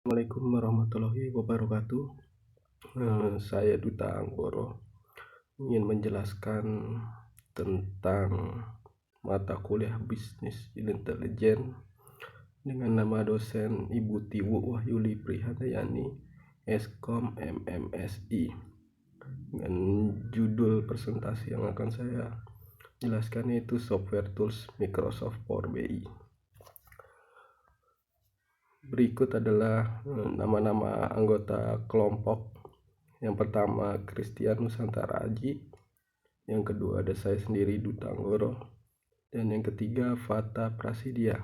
Assalamualaikum warahmatullahi wabarakatuh. Saya Duta Anggoro ingin menjelaskan tentang mata kuliah bisnis intelijen dengan nama dosen Ibu Tiwu Wahyuli Prihandayani, Eskom MMSI. Dengan judul presentasi yang akan saya jelaskan yaitu Software Tools Microsoft Power BI. Berikut adalah nama-nama anggota kelompok. Yang pertama Christian Nusantara Aji, yang kedua ada saya sendiri Duta Anggoro, dan yang ketiga Fata Prasidya.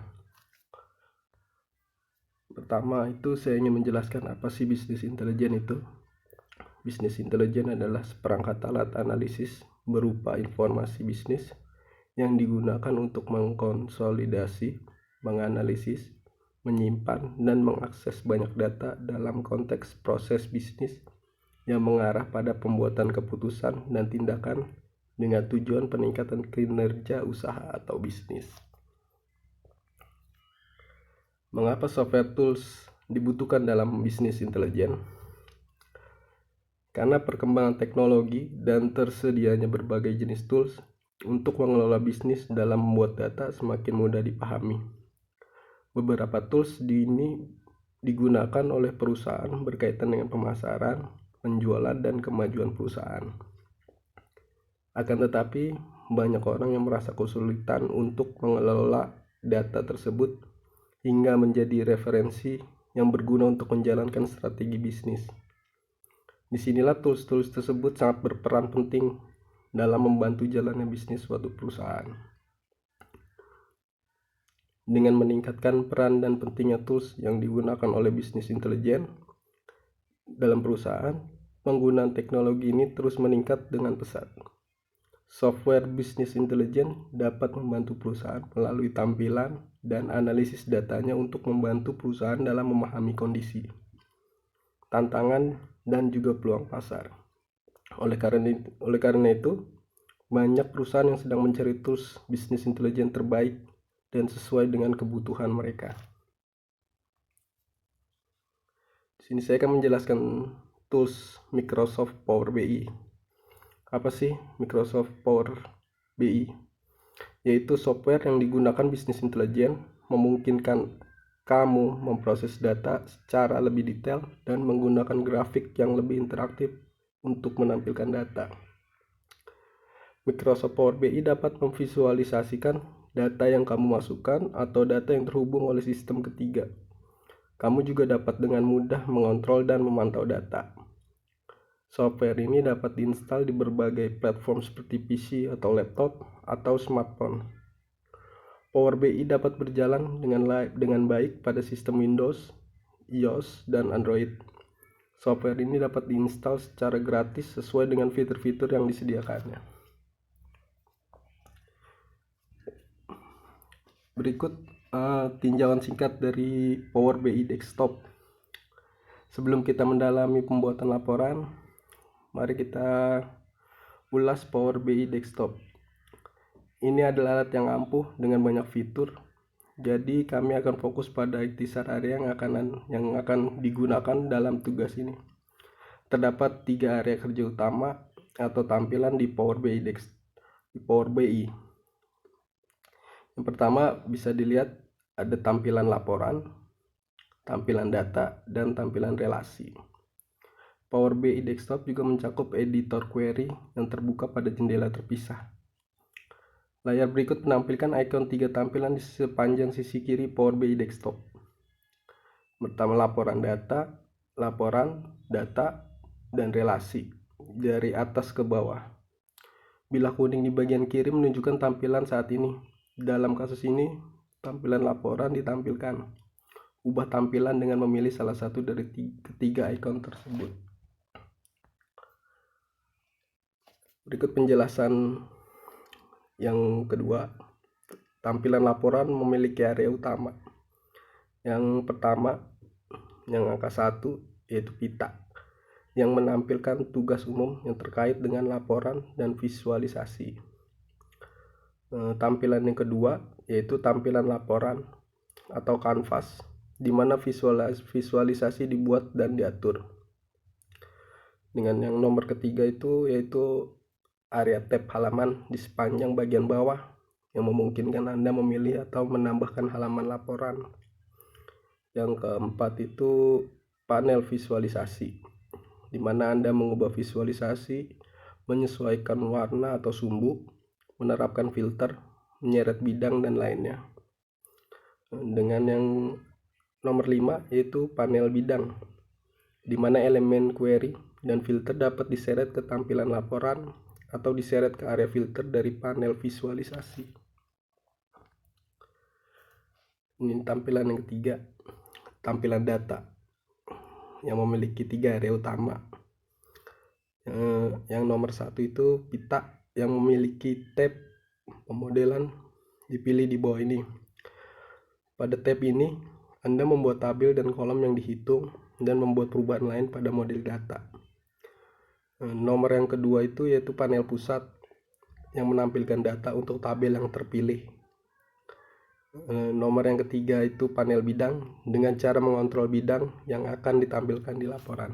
Pertama itu saya ingin menjelaskan apa sih bisnis intelijen itu. Bisnis intelijen adalah seperangkat alat analisis berupa informasi bisnis yang digunakan untuk mengkonsolidasi, menganalisis, menyimpan, dan mengakses banyak data dalam konteks proses bisnis yang mengarah pada pembuatan keputusan dan tindakan dengan tujuan peningkatan kinerja usaha atau bisnis. Mengapa software tools dibutuhkan dalam bisnis intelijen? Karena perkembangan teknologi dan tersedianya berbagai jenis tools untuk mengelola bisnis dalam membuat data semakin mudah dipahami. Beberapa tools ini digunakan oleh perusahaan berkaitan dengan pemasaran, penjualan, dan kemajuan perusahaan. Akan tetapi, banyak orang yang merasa kesulitan untuk mengelola data tersebut hingga menjadi referensi yang berguna untuk menjalankan strategi bisnis. Disinilah tools-tools tersebut sangat berperan penting dalam membantu jalannya bisnis suatu perusahaan. Dengan meningkatkan peran dan pentingnya tools yang digunakan oleh bisnis intelijen dalam perusahaan, penggunaan teknologi ini terus meningkat dengan pesat. Software bisnis intelijen dapat membantu perusahaan melalui tampilan dan analisis datanya untuk membantu perusahaan dalam memahami kondisi, tantangan, dan juga peluang pasar. Oleh karena itu, banyak perusahaan yang sedang mencari tools bisnis intelijen terbaik dan sesuai dengan kebutuhan mereka. Di sini saya akan menjelaskan tools Microsoft Power BI. Apa sih Microsoft Power BI? Yaitu software yang digunakan bisnis intelijen memungkinkan kamu memproses data secara lebih detail dan menggunakan grafik yang lebih interaktif untuk menampilkan data. Microsoft Power BI dapat memvisualisasikan data yang kamu masukkan atau data yang terhubung oleh sistem ketiga. Kamu juga dapat dengan mudah mengontrol dan memantau data. Software ini dapat diinstal di berbagai platform seperti PC atau laptop atau smartphone. Power BI dapat berjalan dengan baik pada sistem Windows, iOS, dan Android. Software ini dapat diinstal secara gratis sesuai dengan fitur-fitur yang disediakannya. Berikut tinjauan singkat dari Power BI Desktop. Sebelum kita mendalami pembuatan laporan, mari kita ulas Power BI Desktop. Ini adalah alat yang ampuh dengan banyak fitur. Jadi kami akan fokus pada intisar area yang akan digunakan dalam tugas ini. Terdapat 3 area kerja utama atau tampilan di Power BI. Yang pertama bisa dilihat ada tampilan laporan, tampilan data, dan tampilan relasi. Power BI Desktop juga mencakup editor query yang terbuka pada jendela terpisah. Layar berikut menampilkan ikon 3 tampilan di sepanjang sisi kiri Power BI Desktop. Pertama laporan, data, dan relasi dari atas ke bawah. Bilah kuning di bagian kiri menunjukkan tampilan saat ini. Dalam kasus ini, tampilan laporan ditampilkan. Ubah tampilan dengan memilih salah satu dari ketiga ikon tersebut. Berikut penjelasan yang kedua. Tampilan laporan memiliki area utama. Yang pertama, yang angka 1, yaitu pita, yang menampilkan tugas umum yang terkait dengan laporan dan visualisasi. Tampilan yang kedua yaitu tampilan laporan atau kanvas di mana visualisasi dibuat dan diatur. Dengan yang nomor ketiga itu yaitu area tab halaman di sepanjang bagian bawah yang memungkinkan Anda memilih atau menambahkan halaman laporan. Yang keempat itu panel visualisasi, di mana Anda mengubah visualisasi, menyesuaikan warna atau sumbu, menerapkan filter, menyeret bidang, dan lainnya. Dengan yang nomor 5 yaitu panel bidang, di mana elemen query dan filter dapat diseret ke tampilan laporan atau diseret ke area filter dari panel visualisasi. Ini tampilan yang ketiga, tampilan data yang memiliki 3 area utama. Yang nomor 1 itu pita yang memiliki tab pemodelan dipilih di bawah ini. Pada tab ini Anda membuat tabel dan kolom yang dihitung dan membuat perubahan lain pada model data. Nomor yang kedua itu yaitu panel pusat yang menampilkan data untuk tabel yang terpilih. Nomor yang ketiga itu panel bidang dengan cara mengontrol bidang yang akan ditampilkan di laporan.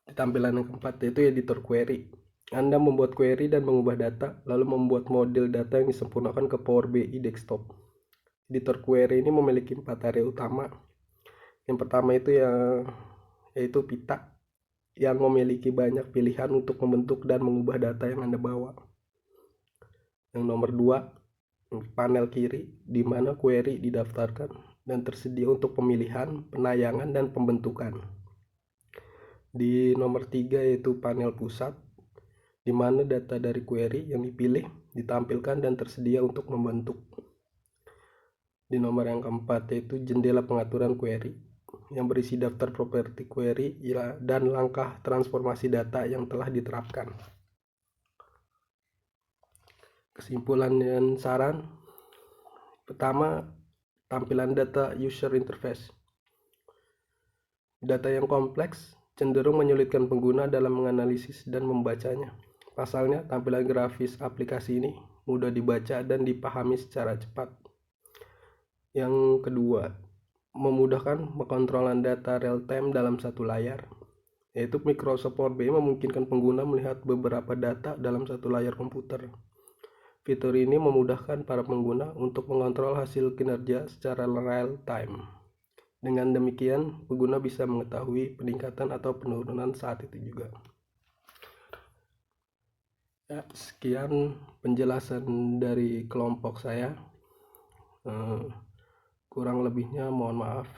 Di tampilan yang keempat yaitu editor query. Anda membuat query dan mengubah data, lalu membuat model data yang disempurnakan ke Power BI desktop. Editor query ini memiliki 4 area utama. Yang pertama itu yaitu pita yang memiliki banyak pilihan untuk membentuk dan mengubah data yang Anda bawa. Yang nomor 2, panel kiri, di mana query didaftarkan dan tersedia untuk pemilihan, penayangan, dan pembentukan. Di nomor 3 yaitu panel pusat, di mana data dari query yang dipilih ditampilkan dan tersedia untuk membentuk. Di nomor yang keempat yaitu jendela pengaturan query, yang berisi daftar properti query dan langkah transformasi data yang telah diterapkan. Kesimpulan dan saran. Pertama, tampilan data user interface. Data yang kompleks cenderung menyulitkan pengguna dalam menganalisis dan membacanya. Pasalnya, tampilan grafis aplikasi ini mudah dibaca dan dipahami secara cepat. Yang kedua, memudahkan pengontrolan data real-time dalam satu layar, yaitu Microsoft Power BI memungkinkan pengguna melihat beberapa data dalam satu layar komputer. Fitur ini memudahkan para pengguna untuk mengontrol hasil kinerja secara real-time. Dengan demikian, pengguna bisa mengetahui peningkatan atau penurunan saat itu juga. Ya, sekian penjelasan dari kelompok saya. Kurang lebihnya mohon maaf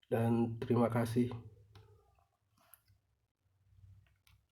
dan terima kasih.